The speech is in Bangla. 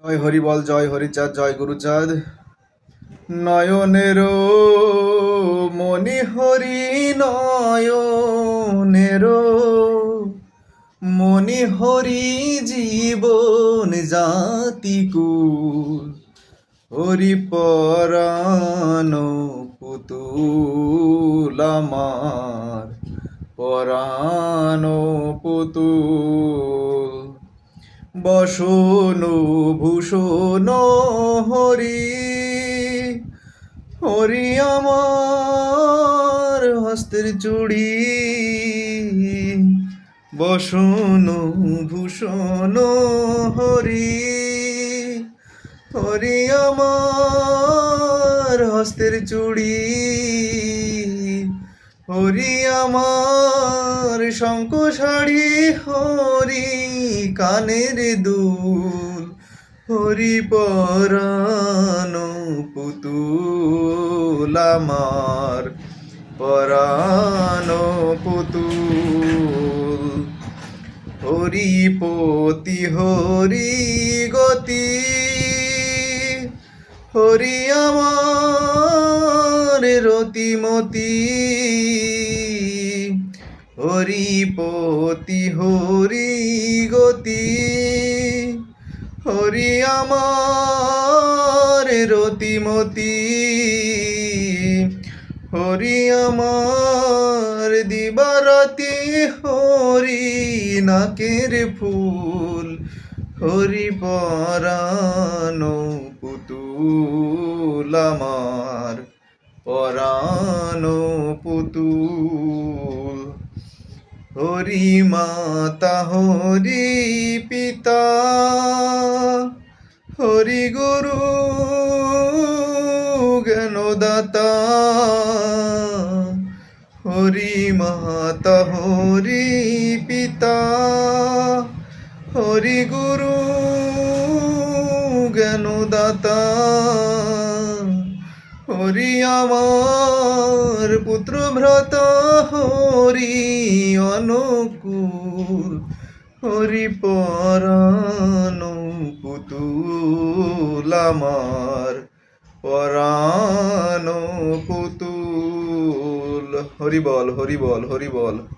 জয় হরি বল, জয় হরিচাঁদ, জয় গুরুচাঁদ। নয়নের মনি হরি, নয়নের মনি হরি, জীবন জাতিকুল হরি পরাণ পুতুল আমার, পরাণ পুতুল। বসন ভূষণ হরি, হরি আমার হস্তের চুড়ি। বসন ভূষণ হরি, হরি আমার হস্তের চুড়ি। হরি আমার শঙ্খ শাড়ি, হরি কানের দুল, হরি পরাণ পুতুল আমার, পরাণ পুতুল। হরি পতি হরি গতি, হরি আমার রতিমতি। হরি পতি হরি গতি, হরি আমার রতিমতি। হরি আমার দিবারাতি, হরি নাকের ফুল, হরি পরাণ পুতুল আমার, পরাণ পুতুল। হরি মাতা হরি পিতা, হরি গুরু জ্ঞানদাতা। হরি মাতা হরি পিতা, হরি গুরু জ্ঞানদাতা। হরি আমার পুত্র ভ্রাতা, হরি অনুকূল, হরি পরাণ পুতুল আমার, পরাণ পুতুল। হরি বল, হরি বল, হরি বল।